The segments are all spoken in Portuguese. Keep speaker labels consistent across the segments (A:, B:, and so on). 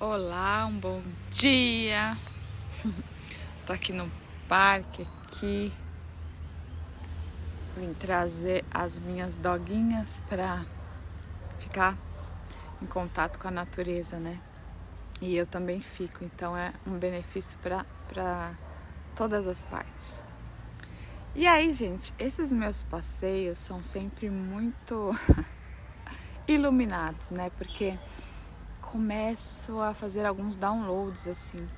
A: Olá, um bom dia. Tô aqui no parque aqui. Vim trazer as minhas doguinhas para ficar em contato com a natureza, né? E eu também fico, então é um benefício para todas as partes. E aí, gente, esses meus passeios são sempre muito iluminados, né? Porque começo a fazer alguns downloads assim.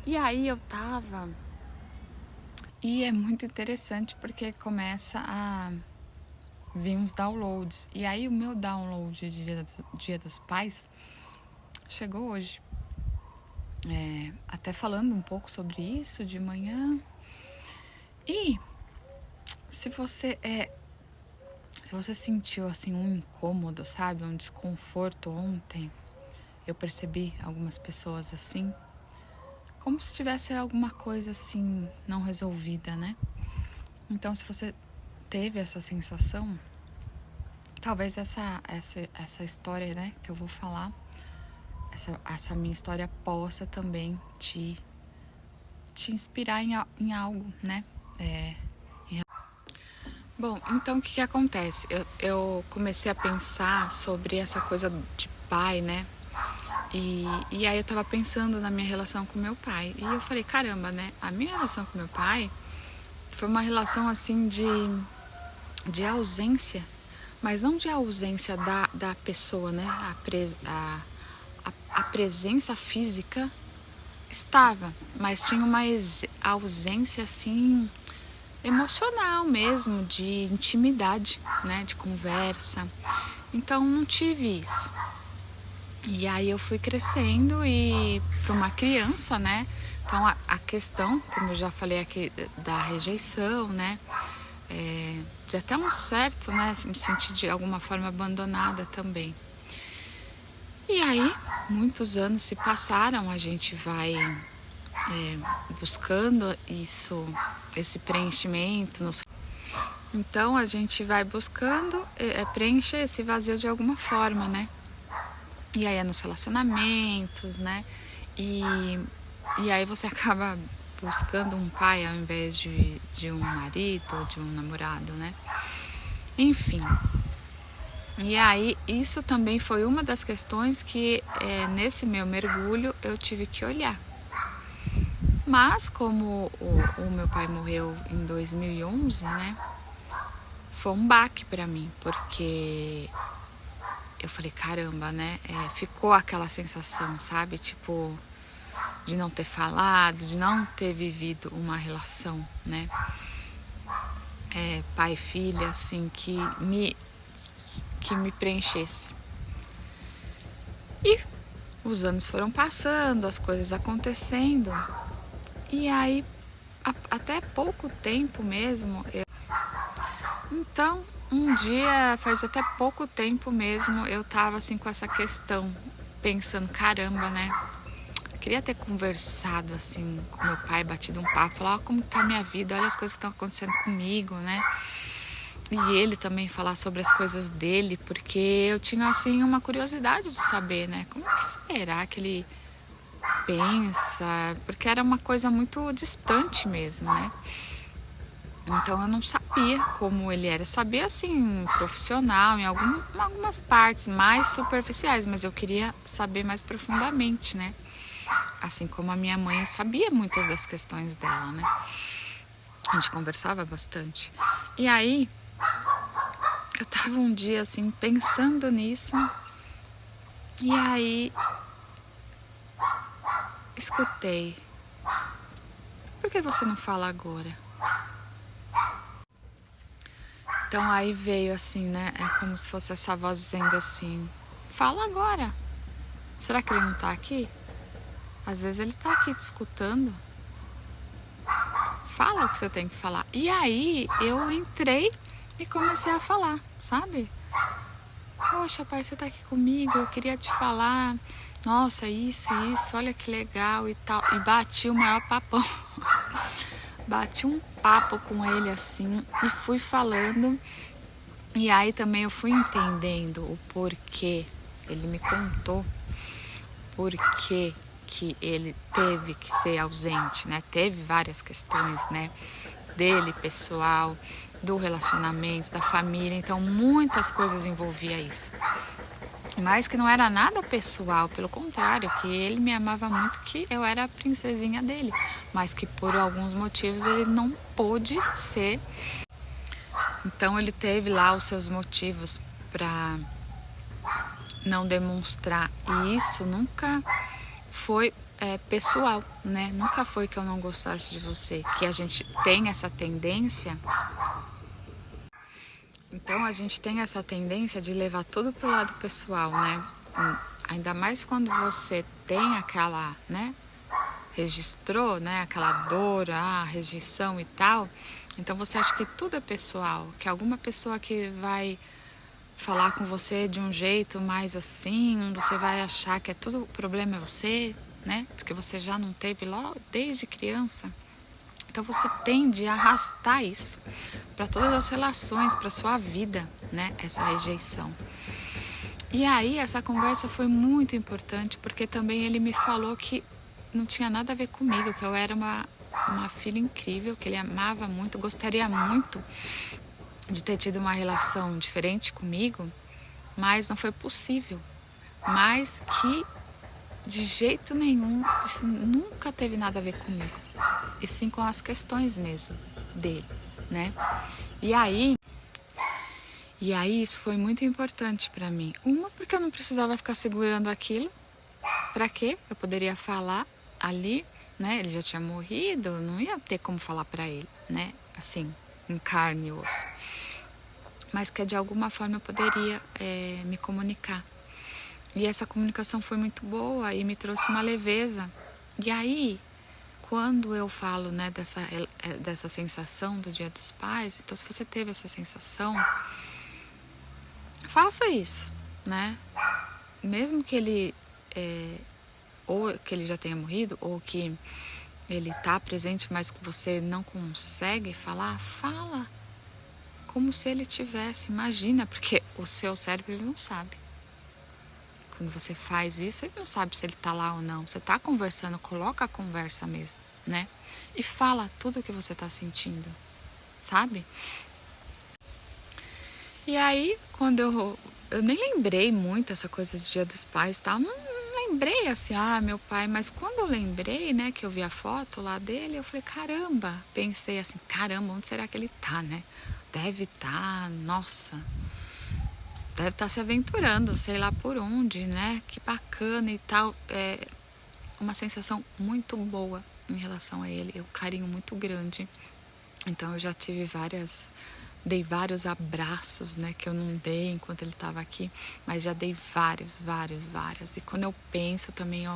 A: E aí eu tava. E é muito interessante porque começa a vir uns downloads. E aí o meu download de Dia dos Pais chegou hoje. Até falando um pouco sobre isso de manhã. E se você sentiu assim um incômodo, sabe, um desconforto ontem, eu percebi algumas pessoas assim, como se tivesse alguma coisa assim não resolvida, né? Então, se você teve essa sensação, talvez essa história, né, que eu vou falar, essa minha história possa também te inspirar em algo, né? Bom, então o que acontece? Eu comecei a pensar sobre essa coisa de pai, né? E aí eu tava pensando na minha relação com meu pai. E eu falei, caramba, né? A minha relação com meu pai foi uma relação assim de ausência, mas não de ausência da pessoa, né? A presença física estava, mas tinha uma ausência assim emocional mesmo, de intimidade, né? De conversa. Então não tive isso. E aí eu fui crescendo e para uma criança, né? Então a questão, como eu já falei aqui, da rejeição, né? De até um certo, né? Me sentir de alguma forma abandonada também. E aí, muitos anos se passaram, a gente vai buscando esse preenchimento. Então a gente vai buscando preencher esse vazio de alguma forma, né? E aí é nos relacionamentos, né? E aí você acaba buscando um pai ao invés de um marido ou de um namorado, né? Enfim. E aí isso também foi uma das questões que nesse meu mergulho eu tive que olhar. Mas como o meu pai morreu em 2011, né? Foi um baque pra mim, porque eu falei, caramba, né? Ficou aquela sensação, sabe? Tipo, de não ter falado, de não ter vivido uma relação, né? Pai e filha, assim, que me preenchesse. E os anos foram passando, as coisas acontecendo. E aí, até pouco tempo mesmo, Então, um dia, faz até pouco tempo mesmo, eu tava assim com essa questão, pensando, caramba, né? Eu queria ter conversado assim com meu pai, batido um papo, falar como tá a minha vida, olha as coisas que estão acontecendo comigo, né? E ele também falar sobre as coisas dele, porque eu tinha assim uma curiosidade de saber, né? Como que será que ele pensa? Porque era uma coisa muito distante mesmo, né? Então eu não sabia como ele era. Sabia assim, profissional, em algumas partes mais superficiais, mas eu queria saber mais profundamente, né? Assim como a minha mãe, eu sabia muitas das questões dela, né? A gente conversava bastante. E aí, eu tava um dia assim, pensando nisso, e aí escutei. Por que você não fala agora? Então aí veio assim, né? É como se fosse essa voz dizendo assim, fala agora. Será que ele não tá aqui? Às vezes ele tá aqui te escutando. Fala o que você tem que falar. E aí eu entrei e comecei a falar, sabe? Poxa, pai, você tá aqui comigo, eu queria te falar. Nossa, isso, olha que legal e tal. E bati o maior papão. Bati um papo com ele assim e fui falando. E aí também eu fui entendendo o porquê. Ele me contou por que ele teve que ser ausente, né? Teve várias questões, né? Dele, pessoal, do relacionamento, da família, então muitas coisas envolvia isso. Mas que não era nada pessoal, pelo contrário, que ele me amava muito, que eu era a princesinha dele, mas que por alguns motivos ele não pôde ser. Então ele teve lá os seus motivos para não demonstrar, e isso nunca foi pessoal, né? Nunca foi que eu não gostasse de você, que a gente tem essa tendência. Então a gente tem essa tendência de levar tudo pro lado pessoal, né? Ainda mais quando você tem aquela, né? Registrou, né? Aquela dor, a rejeição e tal. Então você acha que tudo é pessoal, que alguma pessoa que vai falar com você de um jeito mais assim, você vai achar que tudo o problema é você, né? Porque você já não teve logo desde criança. Então você tende a arrastar isso para todas as relações, para sua vida, né? Essa rejeição. E aí essa conversa foi muito importante porque também ele me falou que não tinha nada a ver comigo, que eu era uma filha incrível, que ele amava muito, gostaria muito de ter tido uma relação diferente comigo, mas não foi possível. Mas que de jeito nenhum, isso nunca teve nada a ver comigo, e sim com as questões mesmo dele, né? E aí isso foi muito importante para mim. Uma, porque eu não precisava ficar segurando aquilo. Para quê? Eu poderia falar ali, né? Ele já tinha morrido, não ia ter como falar para ele, né? Assim, em carne e osso. Mas que de alguma forma eu poderia me comunicar. E essa comunicação foi muito boa e me trouxe uma leveza. E aí, quando eu falo, né, dessa sensação do Dia dos Pais, então se você teve essa sensação, faça isso, né? Mesmo que ele, ou que ele já tenha morrido, ou que ele está presente, mas que você não consegue falar, fala como se ele tivesse. Imagina, porque o seu cérebro ele não sabe. Quando você faz isso, ele não sabe se ele está lá ou não. Você está conversando, coloca a conversa mesmo, né? E fala tudo o que você está sentindo, sabe? E aí, quando eu nem lembrei muito essa coisa de Dia dos Pais e tal, não lembrei assim, meu pai, mas quando eu lembrei, né, que eu vi a foto lá dele, eu falei, caramba, pensei assim, caramba, onde será que ele tá, né? Deve estar, nossa, deve estar se aventurando, sei lá por onde, né? Que bacana e tal. É uma sensação muito boa em relação a ele, um carinho muito grande. Então eu já tive dei vários abraços, né? Que eu não dei enquanto ele estava aqui, mas já dei vários. E quando eu penso também,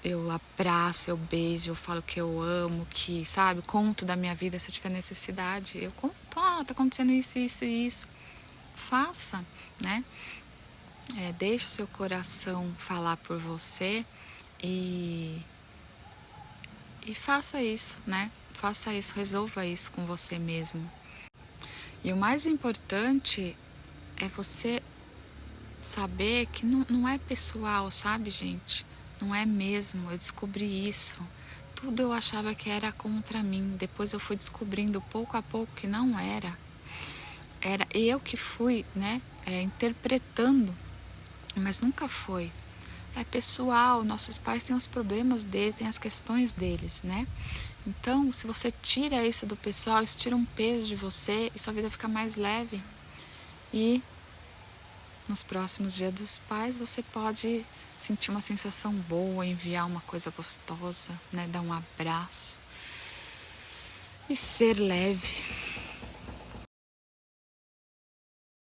A: eu abraço, eu beijo, eu falo que eu amo, que, sabe, conto da minha vida se eu tiver necessidade. Eu conto, tá acontecendo isso. Faça, né? Deixe o seu coração falar por você e faça isso, né? Faça isso, resolva isso com você mesmo. E o mais importante é você saber que não é pessoal, sabe, gente? Não é mesmo, eu descobri isso. Tudo eu achava que era contra mim, depois eu fui descobrindo pouco a pouco que não era. Era eu que fui, né, interpretando, mas nunca foi. É pessoal, nossos pais têm os problemas deles, têm as questões deles, né? Então, se você tira isso do pessoal, isso tira um peso de você e sua vida fica mais leve. E nos próximos Dias dos Pais, você pode sentir uma sensação boa, enviar uma coisa gostosa, né? Dar um abraço e ser leve.